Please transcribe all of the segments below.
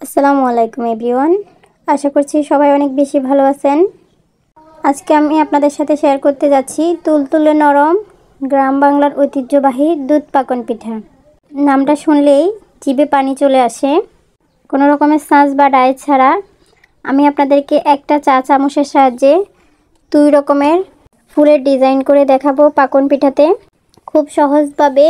আসসালামু আলাইকুম এভরিওয়ান। আশা করছি সবাই অনেক বেশি ভালো আছেন। আজকে আমি আপনাদের সাথে শেয়ার করতে যাচ্ছি তুলতুলে নরম গ্রাম বাংলার ঐতিহ্যবাহী দুধ পাকন পিঠা। নামটা শুনলেই জিভে পানি চলে আসে। কোনো রকমের সাঁজ বা ডাই ছাড়া আমি আপনাদেরকে একটা চা চামচের সাহায্যে 2 রকমের ফুলের ডিজাইন করে দেখাবো পাকন পিঠাতে। খুব সহজভাবে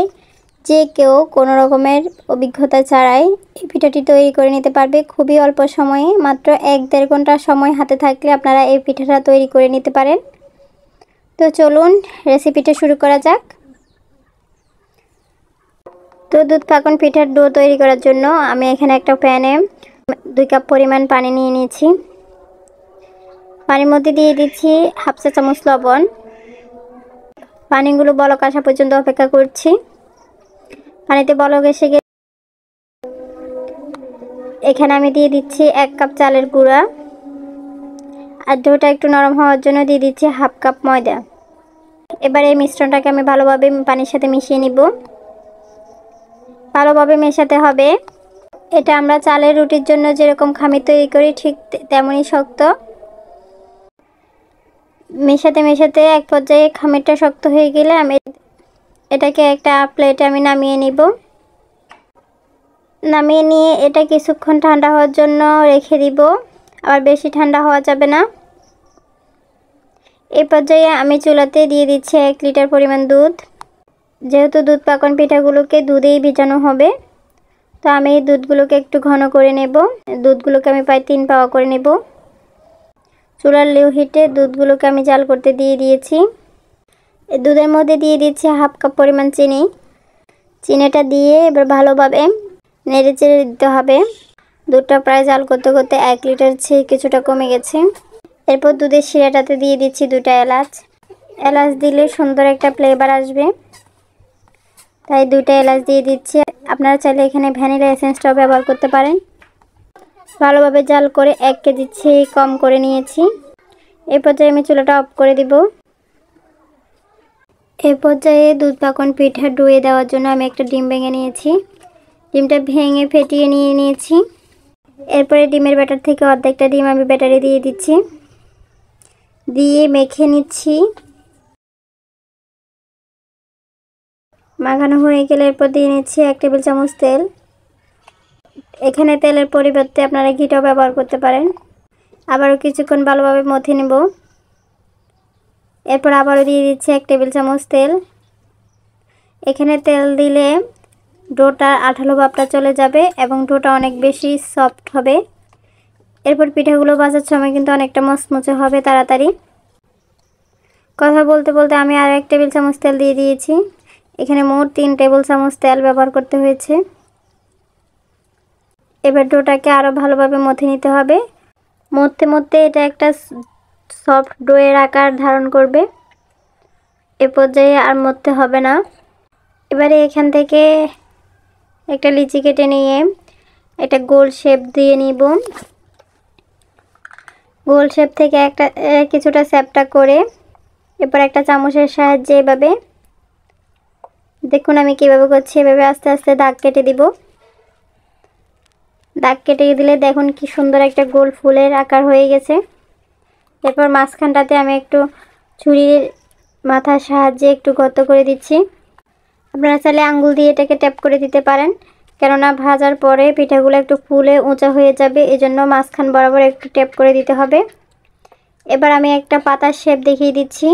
যে কেউ কোনো রকমের অভিজ্ঞতা ছাড়াই এই পিঠাটি তৈরি করে নিতে পারবে। খুবই অল্প সময়ে, মাত্র 1-1.5 ঘন্টা সময় হাতে থাকলে আপনারা এই পিঠাটা তৈরি করে নিতে পারেন। তো চলুন রেসিপিটা শুরু করা যাক। তো দুধ পাকন পিঠার ডো তৈরি করার জন্য আমি এখানে একটা প্যানে 2 কাপ পরিমাণ পানি নিয়ে নিয়েছি। পানির মধ্যে দিয়ে দিচ্ছি 1/2 চা চামচ লবণ। পানিগুলো বলক আসা পর্যন্ত অপেক্ষা করছি। পানিতে বলক এসে গেলে এখানে আমি দিয়ে দিচ্ছি 1 কাপ চালের গুঁড়া, আর ডোটা একটু নরম হওয়ার জন্য দিয়ে দিচ্ছি 1/2 কাপ ময়দা। এবার এই মিশ্রণটাকে আমি ভালোভাবে পানির সাথে মিশিয়ে নিব। ভালোভাবে মেশাতে হবে। এটা আমরা চালের রুটির জন্য যেরকম খামির তৈরি করি ঠিক তেমনই শক্ত। মেশাতে মেশাতে এক পর্যায়ে খামিরটা শক্ত হয়ে গেলে আমি এটাকে একটা প্লেটে নামিয়ে নিব। নামিয়ে নিয়ে এটা কিছুক্ষণ ঠান্ডা হওয়ার জন্য রেখে দিব, আবার বেশি ঠান্ডা হওয়া যাবে না। এই পর্যায়ে আমি চুলাতে দিয়ে দিচ্ছি 1 লিটার পরিমাণ দুধ। যেহেতু দুধ পাকন পিঠাগুলোকে দুধেই ভিজানো হবে, তো আমি এই দুধগুলোকে একটু ঘন করে নেব। দুধগুলোকে আমি প্রায় 3 পাওয়া করে নেব। চুলার লো হিটে দুধগুলোকে আমি জাল করতে দিয়ে দিয়েছি। এই দুধের মধ্যে দিয়ে দিচ্ছি 1/2 কাপ পরিমাণ চিনি। চিনিটা দিয়ে এবার ভালোভাবে নেড়ে চেড়ে দিতে হবে। দুধটা প্রায় জাল করতে করতে 1 লিটার চেয়ে কিছুটা কমে গেছে। এরপর দুধের শিরাটাতে দিয়ে দিচ্ছি 2টা এলাচ। এলাচ দিলে সুন্দর একটা ফ্লেভার আসবে, তাই 2টা এলাচ দিয়ে দিচ্ছি। আপনারা চাইলে এখানে ভ্যানিলা এসেন্সটাও ব্যবহার করতে পারেন। ভালোভাবে জাল করে 1 কেজি চেয়ে কম করে নিয়েছি। এই পর্যায়ে আমি চুলাটা অফ করে দিব। এই পর্যায়ে দুধ পাকন পিঠা ডুয়ে দেওয়ার জন্য আমি একটা ডিম ভেঙে নিয়েছি। ডিমটা ভেঙে ফেটিয়ে নিয়ে নিয়েছি। এরপরে ডিমের ব্যাটার থেকে অর্ধেকটা ডিম আমি ব্যাটারে দিয়ে দিচ্ছি, দিয়ে মেখে নিচ্ছি। মাখানো হয়ে গেলে এরপর দিয়ে নিচ্ছি 1 টেবিল চামচ তেল। এখানে তেলের পরিবর্তে আপনারা ঘিটাও ব্যবহার করতে পারেন। আবারও কিছুক্ষণ ভালোভাবে মথে নেব। এরপর আবারও দিয়ে দিচ্ছি 1 টেবিল চামচ তেল। এখানে তেল দিলে ডোটার আঠালো ভাবটা চলে যাবে এবং ডোটা অনেক বেশি সফট হবে। এরপর পিঠাগুলো ভাজার সময় কিন্তু অনেকটা মচমচে হবে তাড়াতাড়ি। কথা বলতে বলতে আমি আর 1 টেবিল চামচ তেল দিয়ে দিয়েছি। এখানে মোট 3 টেবিল চামচ তেল ব্যবহার করতে হয়েছে। এবার ডোটাকে আরও ভালোভাবে মথে নিতে হবে। মথতে মথতে এটা একটা সফট ডোয়ের আকার ধারণ করবে। এ পর্যায়ে আর মথতে হবে না। এবারে এখান থেকে একটা লিচি কেটে নিয়ে একটা গোল শেপ দিয়ে নিব। গোল শেপ থেকে একটা কিছুটা চ্যাপ্টা করে এরপর একটা চামচের সাহায্যে এভাবে, দেখুন আমি কিভাবে করছি, এভাবে আস্তে আস্তে দাগ কেটে দিব। দাগ কেটে দিলে দেখুন কি সুন্দর একটা গোল ফুলের আকার হয়ে গেছে। এরপর মাঝখানটাতে আমি একটু ছুরির মাথার সাহায্যে একটু গর্ত করে দিচ্ছি। আপনারা চাইলে আঙ্গুল দিয়ে এটাকে ট্যাপ করে দিতে পারেন, কেননা ভাজার পরে পিঠাগুলো একটু ফুলে উঁচা হয়ে যাবে, এজন্য মাঝখান বরাবর একটু ট্যাপ করে দিতে হবে। এবার আমি একটা পাতার শেপ দেখিয়ে দিচ্ছি।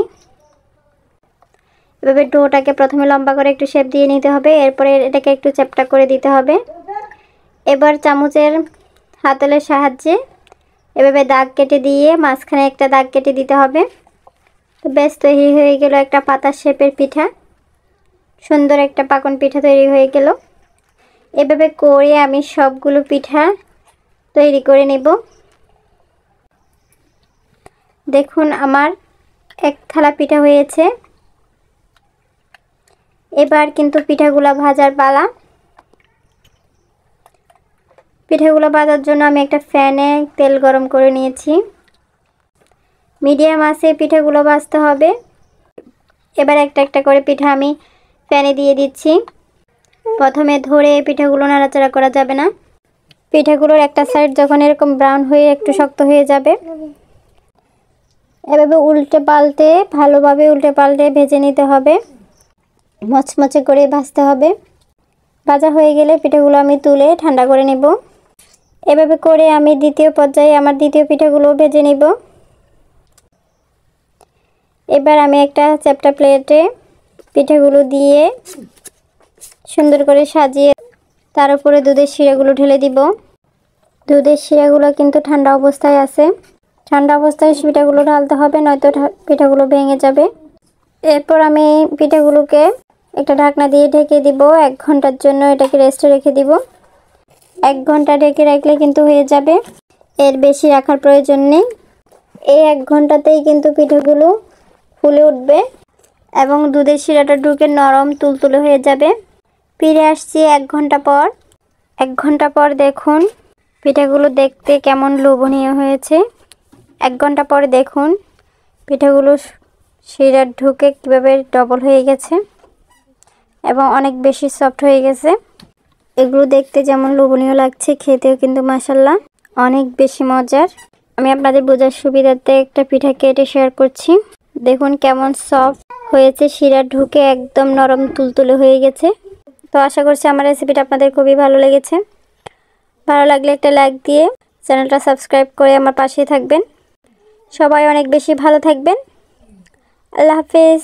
এভাবে ডোটাকে প্রথমে লম্বা করে একটু শেপ দিয়ে নিতে হবে, এরপরে এটাকে একটু চ্যাপ্টা করে দিতে হবে। এবার চামচের হাতলের সাহায্যে এভাবে দাগ কেটে দিয়ে মাঝখানে একটা দাগ কেটে দিতে হবে। তো বেশ তৈরি হয়ে গেল একটা পাতার শেপের পিঠা। সুন্দর একটা পাকন পিঠা তৈরি হয়ে গেল। এভাবে করে আমি সবগুলো পিঠা তৈরি করে নেব। দেখুন আমার 1 থালা পিঠা হয়েছে। এবার কিন্তু পিঠাগুলো ভাজার পালা। পিঠাগুলো ভাজার জন্য আমি একটা প্যানে তেল গরম করে নিয়েছি। মিডিয়াম আঁচে পিঠাগুলো ভাজতে হবে। এবার একটা একটা করে পিঠা আমি প্যানে দিয়ে দিচ্ছি। প্রথমে ধরে পিঠাগুলো নাড়াচাড়া করা যাবে না। পিঠাগুলোর একটা সাইড যখন এরকম ব্রাউন হয়ে একটু শক্ত হয়ে যাবে, এভাবে উল্টে পাল্টে ভালোভাবে উল্টে পাল্টে ভেজে নিতে হবে, মচমচে করে ভাজতে হবে। ভাজা হয়ে গেলে পিঠাগুলো আমি তুলে ঠান্ডা করে নেব। এভাবে করে আমি দ্বিতীয় পর্যায়ে আমার দ্বিতীয় পিঠাগুলো ভেজে নিব। এবার আমি একটা চ্যাপ্টা প্লেটে পিঠাগুলো দিয়ে সুন্দর করে সাজিয়ে তার উপরে দুধের শিরাগুলো ঢেলে দিব। দুধের শিরাগুলো কিন্তু ঠান্ডা অবস্থায় আছে, ঠান্ডা অবস্থায় পিঠাগুলো ঢালতে হবে, নয়তো পিঠাগুলো ভেঙে যাবে। এরপর আমি পিঠাগুলোকে একটা ঢাকনা দিয়ে ঢেকে দিব। 1 ঘন্টার জন্য এটাকে রেস্টে রেখে দিব। 1 ঘন্টা ঢেকে রাখলে কিন্তু হয়ে যাবে, এর বেশি রাখার প্রয়োজন নেই। এই 1 ঘন্টাতেই কিন্তু পিঠাগুলো ফুলে উঠবে এবং দুধের শিরাটা ঢুকে নরম তুলতুলে হয়ে যাবে। ফিরে আসছি 1 ঘন্টা পর। 1 ঘন্টা পর দেখুন পিঠাগুলো দেখতে কেমন লোভনীয় হয়েছে। 1 ঘন্টা পরে দেখুন পিঠাগুলো শিরা ঢুকে কীভাবে ডবল হয়ে গেছে এবং অনেক বেশি সফট হয়ে গেছে। এগুলো দেখতে যেমন লোভনীয় লাগছে, খেতেও কিন্তু মাশাআল্লাহ অনেক বেশি মজার। আমি আপনাদের বোঝার সুবিধার্থে একটা পিঠা কেটে শেয়ার করছি। দেখুন কেমন সফট হয়েছে, শিরা ঢুকে একদম নরম তুলতুলে হয়ে গেছে। তো আশা করছি আমার রেসিপিটা আপনাদের খুবই ভালো লেগেছে। ভালো লাগলে একটা লাইক দিয়ে চ্যানেলটা সাবস্ক্রাইব করে আমার পাশেই থাকবেন। সবাই অনেক বেশি ভালো থাকবেন। আল্লাহ হাফেজ।